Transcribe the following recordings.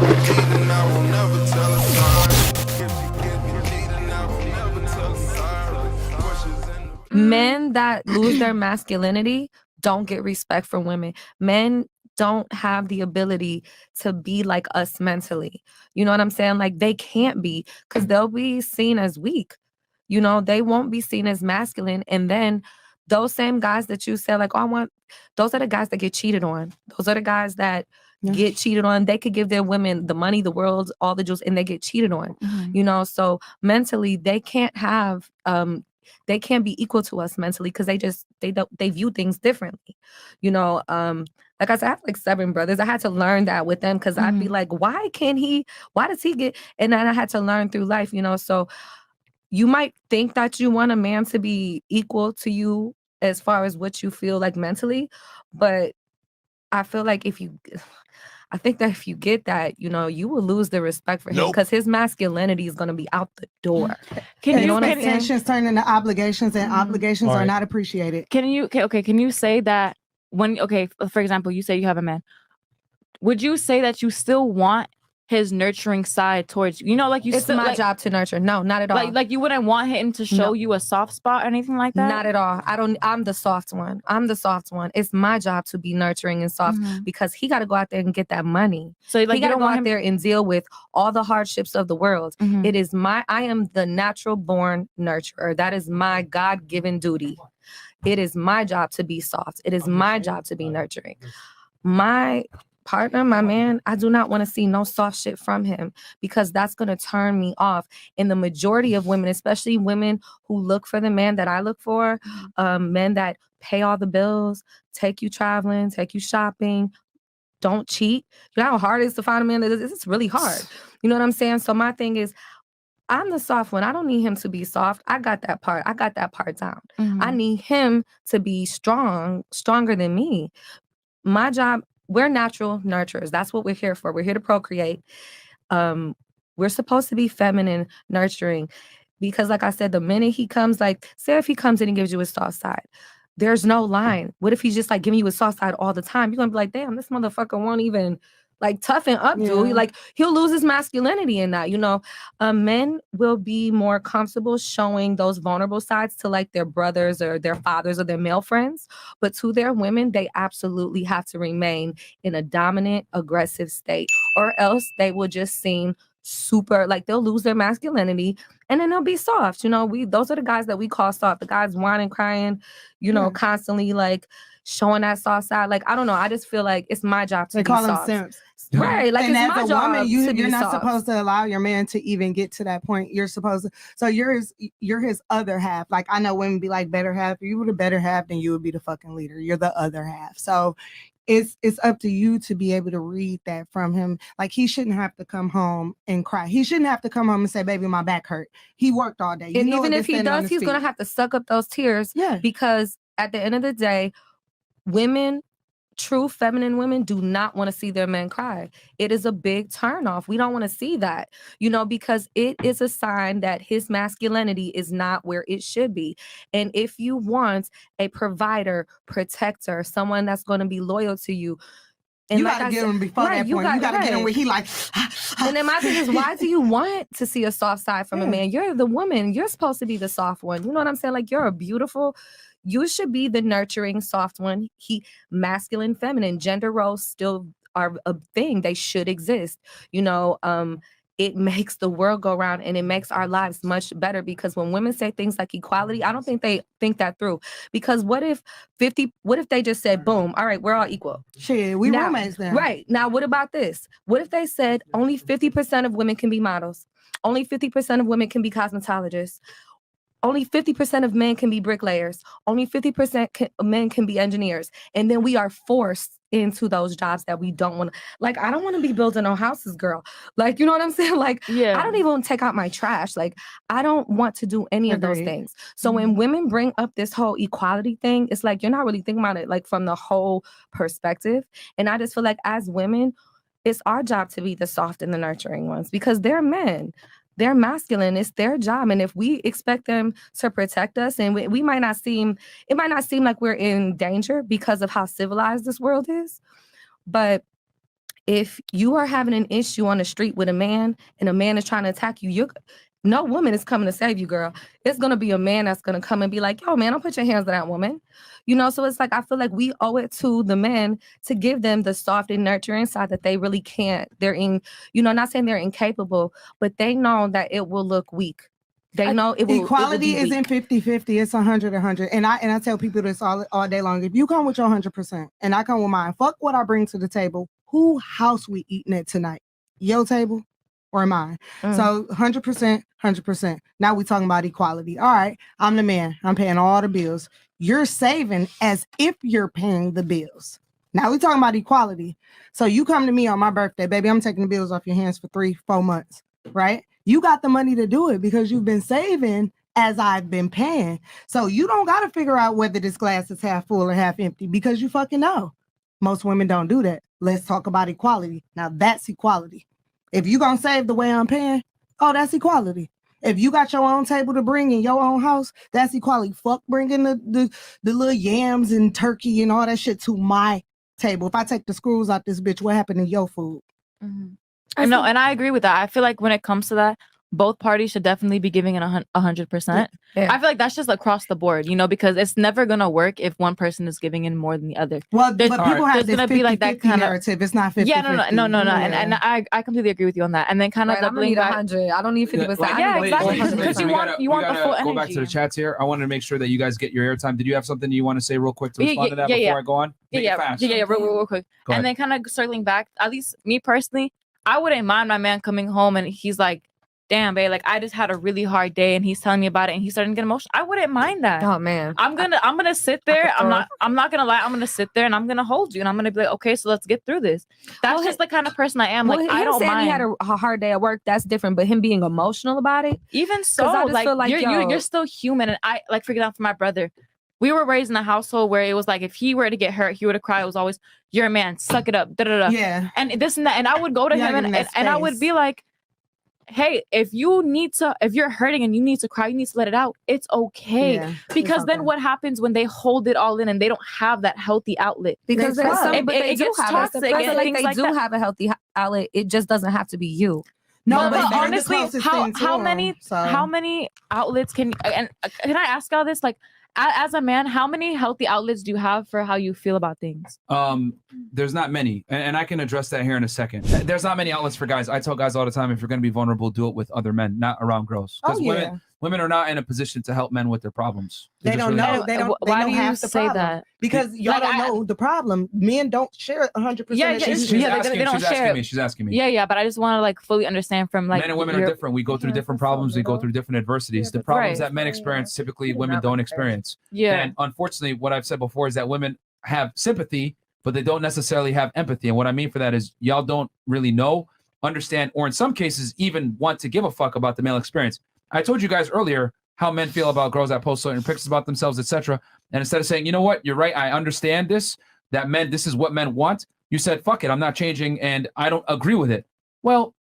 leading, I will never tell a sign. If she get me leading, I will never tell a sign. Questions in the Men that lose their masculinity don't get respect from women. Men don't have the ability to be like us mentally. You know what I'm saying? Like they can't be because they'll be seen as weak. You know, they won't be seen as masculine. And then those same guys that you said, like, oh, I want, those are the guys that get cheated on. Those are the guys that get cheated on. They could give their women the money, the world, all the jewels, and they get cheated on. You know, so mentally they can't have they can't be equal to us mentally because they view things differently. You know, like I said, I have like 7 brothers. I had to learn that with them because I'd be like, why does he get, and then I had to learn through life, you know. So you might think that you want a man to be equal to you as far as what you feel like mentally, but I feel like I think that if you get that, you know, you will lose the respect for him because his masculinity is going to be out the door. Can you know what I'm saying? Expectations turn into obligations, and obligations are not appreciated. Can you say that for example, you say you have a man. Would you say that you still want his nurturing side towards you? You know, like you It's still my job to nurture. No, not at all. Like you wouldn't want him to show you a soft spot or anything like that? Not at all. I'm the soft one. It's my job to be nurturing and soft because he got to go out there and get that money. So like he got to go out there and deal with all the hardships of the world. I am the natural born nurturer. That is my God-given duty. It is my job to be soft. It is my job to be nurturing. My partner, my man, I do not want to see no soft shit from him because that's going to turn me off. And the majority of women, especially women who look for the man that I look for, men that pay all the bills, take you traveling, take you shopping, don't cheat. You know how hard it is to find a man that is? It's really hard. You know what I'm saying? So my thing is, I'm the soft one. I don't need him to be soft. I got that part down. I need him to be stronger than me. My job, we're natural nurturers. That's what we're here for. We're here to procreate. We're supposed to be feminine, nurturing. Because like I said, the minute he comes, like, say if he comes in and gives you his soft side, there's no line. What if he's just like giving you his soft side all the time? You're going to be like, damn, this motherfucker won't even like toughen up, dude. Like he'll lose his masculinity in that, you know. Men will be more comfortable showing those vulnerable sides to like their brothers or their fathers or their male friends, but to their women, they absolutely have to remain in a dominant, aggressive state, or else they will just seem super, like they'll lose their masculinity and then they'll be soft. You know, those are the guys that we call soft, the guys whining, crying, you know, constantly like showing that soft side. Like, I don't know. I just feel like it's my job to be soft. They call them simps. Right. Like, and it's as my a job woman, to be you're not soft. supposed to allow your man to even get to that point. You're supposed to. So you're his other half. Like, I know women be like better half. If you were the better half, then you would be the fucking leader. You're the other half. So it's up to you to be able to read that from him. Like, he shouldn't have to come home and cry. He shouldn't have to come home and say, baby, my back hurt. He worked all day. And even if he does, he's going to have to suck up those tears. Yeah. Because at the end of the day, women, true feminine women, do not want to see their men cry. It is a big turnoff. We don't want to see that, you know, because it is a sign that his masculinity is not where it should be. And if you want a provider, protector, someone that's going to be loyal to you, and you like gotta get him before that point. You gotta get him where he like. And then my thing is, why do you want to see a soft side from a man? You're the woman. You're supposed to be the soft one. You know what I'm saying? Like, you're a beautiful. You should be the nurturing, soft one. Masculine, feminine, gender roles still are a thing. They should exist. You know, it makes the world go round and it makes our lives much better, because when women say things like equality, I don't think they think that through. Because what if they just said, boom, all right, we're all equal. Shit, we roommates then. Right. Now, what about this? What if they said only 50% of women can be models? Only 50% of women can be cosmetologists. Only 50% of men can be bricklayers. Only 50% men can be engineers. And then we are forced into those jobs that we don't want to. Like, I don't want to be building no houses, girl. Like, you know what I'm saying? Like, I don't even want to take out my trash. Like, I don't want to do any of those things. So when women bring up this whole equality thing, it's like, you're not really thinking about it like from the whole perspective. And I just feel like as women, it's our job to be the soft and the nurturing ones, because they're men. They're masculine. It's their job. And if we expect them to protect us, and it might not seem like we're in danger because of how civilized this world is, but if you are having an issue on the street with a man and a man is trying to attack you, no woman is coming to save you, girl. It's going to be a man that's going to come and be like, yo, man, don't put your hands on that woman. You know, so it's like, I feel like we owe it to the men to give them the soft and nurturing side that they really can't. They're not saying they're incapable, but they know that it will look weak. They know it will. Equality it will isn't 50-50. It's 100-100. And I tell people this all day long. If you come with your 100% and I come with mine, fuck what I bring to the table. Who house we eating at tonight? Your table or mine? So 100%, 100%. Now we talking about equality. All right, I'm the man. I'm paying all the bills. You're saving as if you're paying the bills. Now we talking about equality. So you come to me on my birthday, baby. I'm taking the bills off your hands for 3-4 months, right? You got the money to do it because you've been saving as I've been paying. So you don't got to figure out whether this glass is half full or half empty because you fucking know. Most women don't do that. Let's talk about equality. Now that's equality. If you gonna save the way I'm paying, oh, that's equality. If you got your own table to bring in your own house, that's equality. Fuck bringing the little yams and turkey and all that shit to my table. If I take the screws out this bitch, what happened to your food? I know, and I agree with that. I feel like when it comes to that, both parties should definitely be giving it 100%. Yeah. I feel like that's just across the board, because it's never gonna work if one person is giving in more than the other. Well, but people have there's this gonna be like that 50-50 kind of narrative. It's not 50-50. Yeah, no. And I completely agree with you on that. And then kind of I'm gonna need 100. I don't need 50%. Yeah, exactly. Wait, Because you want the full energy. Go back to the chats here. I wanted to make sure that you guys get your airtime. Did you have something you want to say real quick to respond to that before I go on? Yeah, real quick. And then kind of circling back, at least me personally, I wouldn't mind my man coming home and he's like, damn, babe, like I just had a really hard day and he's telling me about it and he's starting to get emotional. I wouldn't mind that. Oh man. I'm gonna sit there. I'm not gonna lie, I'm gonna sit there and I'm gonna hold you and I'm gonna be like, okay, so let's get through this. That's just the kind of person I am. Like I don't mind. He had a hard day at work, that's different. But him being emotional about it, even so, I just feel like you're still human. And I like, for example, for my brother, we were raised in a household where it was like if he were to get hurt, he would have cried. It was always, you're a man, suck it up. Yeah. And this and that. And I would go to him and I would be like, hey, if you're hurting and you need to cry, you need to let it out. It's okay. Yeah, because then what happens when they hold it all in and they don't have that healthy outlet? because they it do gets have toxic. it. And Like things they like do that. have a healthy outlet. It just doesn't have to be you. No, but they're the honestly, closest how thing to many them, so. how many outlets can I ask all this? Like, as a man, how many healthy outlets do you have for how you feel about things? There's not many, and I can address that here in a second. There's not many outlets for guys. I tell guys all the time, if you're going to be vulnerable, do it with other men, not around girls. Because women are not in a position to help men with their problems. They don't know. Why do you have the say problem. that? Because y'all don't know the problem. Men don't share 100%. They don't share. She's asking me. Yeah, but I just want to like fully understand from like men and women are different. We go through different problems. We go through different adversities. The problems that men experience, typically women don't experience. Yeah. And unfortunately, what I've said before is that women have sympathy, but they don't necessarily have empathy. And what I mean for that is y'all don't really know, understand, or in some cases even want to give a fuck about the male experience. I told you guys earlier how men feel about girls that post certain pictures about themselves, etc. And instead of saying, you know what, you're right, I understand this, this is what men want, you said, fuck it, I'm not changing and I don't agree with it. Well,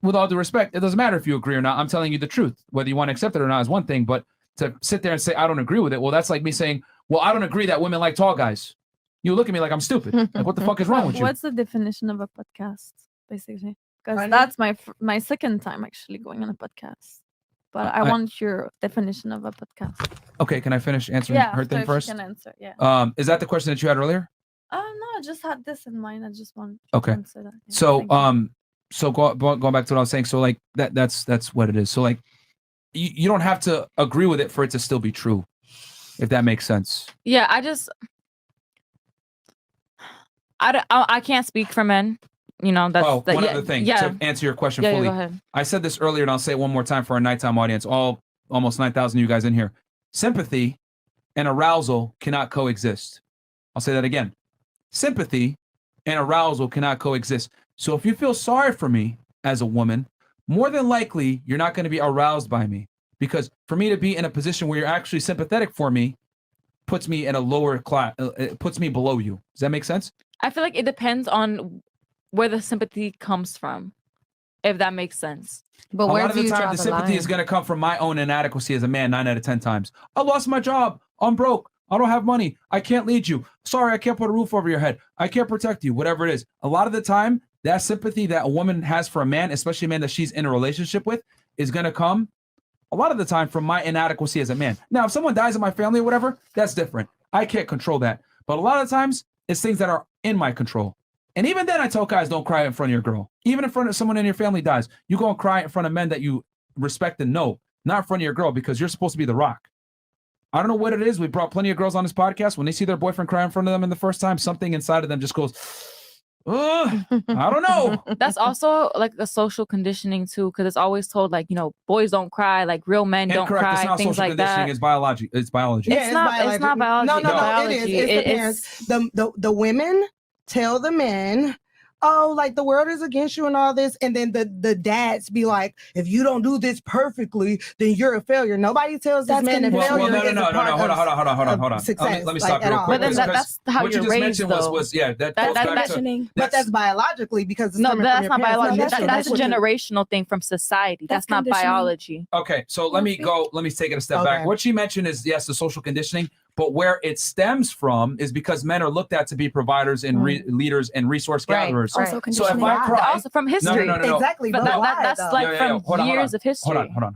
with all due respect, it doesn't matter if you agree or not. I'm telling you the truth. Whether you want to accept it or not is one thing, but to sit there and say, I don't agree with it, well, that's like me saying, well, I don't agree that women like tall guys. You look at me like I'm stupid. Like, what the fuck is wrong with you? What's the definition of a podcast, basically? Because that's my second time actually going on a podcast. But I want your definition of a podcast. Okay, can I finish answering her thing first? You can answer, yeah. Is that the question that you had earlier? No, I just had this in mind. I just want to answer that. Yeah, so going back to what I was saying, so like that's what it is. So like you don't have to agree with it for it to still be true, if that makes sense. Yeah, I can't speak for men. That's one other thing to answer your question fully. Go ahead. I said this earlier and I'll say it one more time for our nighttime audience, almost 9,000 of you guys in here. Sympathy and arousal cannot coexist. I'll say that again. Sympathy and arousal cannot coexist. So if you feel sorry for me as a woman, more than likely you're not going to be aroused by me, because for me to be in a position where you're actually sympathetic for me puts me in a lower class, it puts me below you. Does that make sense? I feel like it depends on where the sympathy comes from, if that makes sense. But a lot of the time, the sympathy is going to come from my own inadequacy as a man 9 out of 10 times. I lost my job. I'm broke. I don't have money. I can't lead you. Sorry, I can't put a roof over your head. I can't protect you, whatever it is. A lot of the time, that sympathy that a woman has for a man, especially a man that she's in a relationship with, is going to come a lot of the time from my inadequacy as a man. Now, if someone dies in my family or whatever, that's different. I can't control that. But a lot of times, it's things that are in my control. And even then, I tell guys, don't cry in front of your girl. Even in front of someone in your family dies, you go and cry in front of men that you respect and know, not in front of your girl, because you're supposed to be the rock. I don't know what it is. We brought plenty of girls on this podcast. When they see their boyfriend cry in front of them in the first time, something inside of them just goes, I don't know. That's also like a social conditioning too, because it's always told like, boys don't cry, like real men don't Incorrect. It's cry, not things social like conditioning. that. It's biology. It's biology. Yeah, It's not biology. No, It's it is. biology. It's the parents. The women tell the men, oh, like the world is against you and all this. And then the dads be like, if you don't do this perfectly, then you're a failure. Nobody tells this man that failure is a part Hold on. success, Let me like, stop you at real all. quick. But then that's how what you're you just raised, mentioned though. was that goes that- back to Conditioning. But that's biologically because it's No, coming that's from not your parents. biology. No, That's a what you- generational thing from society. That's That's not conditioning. biology. Okay, so let me take it a step Okay. back. What she mentioned is, yes, the social conditioning, but where it stems from is because men are looked at to be providers and leaders and resource Right, gatherers. right. Also So if conditioning. I cry, Also from history. no. Exactly. But But why, that's though? like Yeah. from Hold on. years of history. Hold on.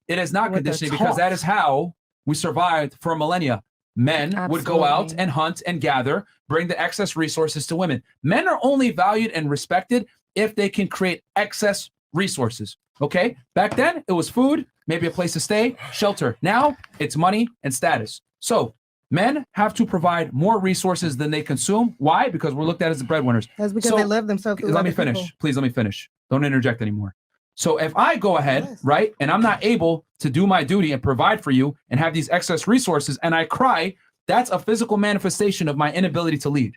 It is not With the conditioning because talk. that is how we survived for millennia. Men would go out Absolutely. and hunt and gather, bring the excess resources to women. Men are only valued and respected if they can create excess resources. Okay? Back then, it was food, maybe a place to stay, shelter. Now, it's money and status. So, men have to provide more resources than they consume. Why? Because we're looked at as the breadwinners. That's because So, they love themselves. through Let me other finish. people. Please let me finish. Don't interject anymore. So if I go ahead, Yes. right, and I'm not able to do my duty and provide for you and have these excess resources and I cry, that's a physical manifestation of my inability to lead.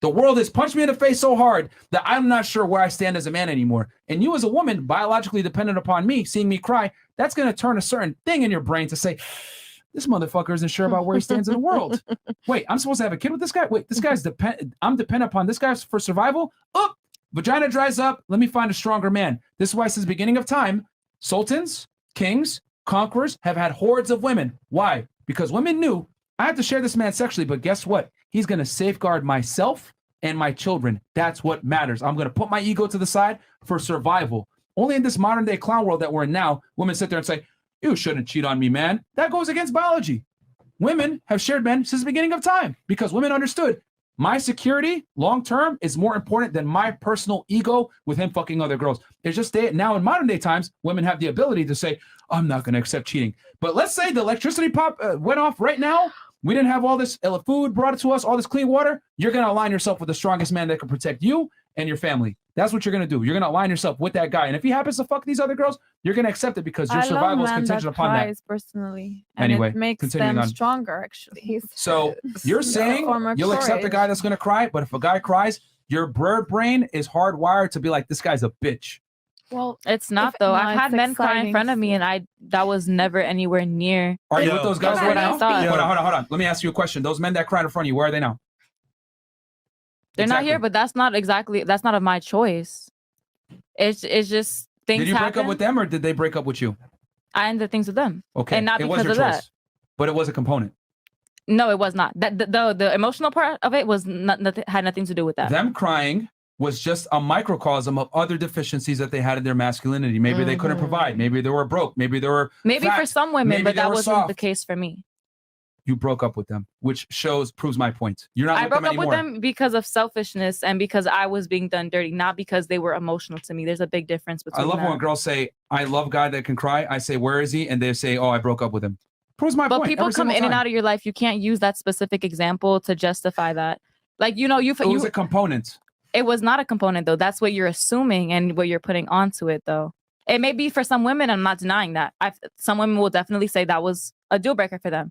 The world has punched me in the face so hard that I'm not sure where I stand as a man anymore. And you as a woman, biologically dependent upon me, seeing me cry, that's going to turn a certain thing in your brain to say, this motherfucker isn't sure about where he stands in the world. Wait, I'm supposed to have a kid with this guy? Wait, this guy's I'm dependent upon this guy for survival? Oh, vagina dries up. Let me find a stronger man. This is why since the beginning of time, sultans, kings, conquerors have had hordes of women. Why? Because women knew I have to share this man sexually, but guess what? He's going to safeguard myself and my children. That's what matters. I'm going to put my ego to the side for survival. Only in this modern day clown world that we're in now, women sit there and say, you shouldn't cheat on me, man. That goes against biology. Women have shared men since the beginning of time because women understood my security long-term is more important than my personal ego with him fucking other girls. It's just now in modern day times, women have the ability to say, I'm not going to accept cheating. But let's say the electricity went off right now. We didn't have all this food brought to us, all this clean water. You're going to align yourself with the strongest man that can protect you and your family. That's what you're going to do. You're going to align yourself with that guy. And if he happens to fuck these other girls, you're going to accept it because your survival is contingent upon that. Personally. And Anyway, it makes continuing them on. stronger, actually. So you're saying form of you'll accept a courage. guy that's going to cry, but if a guy cries, your bird brain is hardwired to be like, this guy's a bitch. Well, It's not If- though. no, I've had it's men cry in exciting front of me, to- and that was never anywhere near. Are you Yo, with those guys that's right what I now? thought. Hold on. Let me ask you a question. Those men that cried in front of you, where are they now? They're not here, Exactly. but that's not of my choice. It's just things Did you break up happen. with them or did they break up with you? I ended things with them. Okay. And not it was because your of choice, that. but it was a component. No, it was not. That the emotional part of it was had nothing to do with that. Them crying was just a microcosm of other deficiencies that they had in their masculinity. Maybe they couldn't provide. Maybe they were broke. Maybe they were Maybe for fat. some women, Maybe but they that were wasn't the soft. case for me. You broke up with them, which proves my point. You're not I with broke them up anymore. with them because of selfishness and because I was being done dirty, not because they were emotional to me. There's a big difference I between love that. when girls say, I love guy that can cry. I say, where is he? And they say, oh, I broke up with him. Proves my But point. people every come single in and time. out of your life. You can't use that specific example to justify that. Like, you It was a component. it was not a component though. That's what you're assuming and what you're putting onto it though. It may be for some women, I'm not denying that. Some women will definitely say that was a deal breaker for them.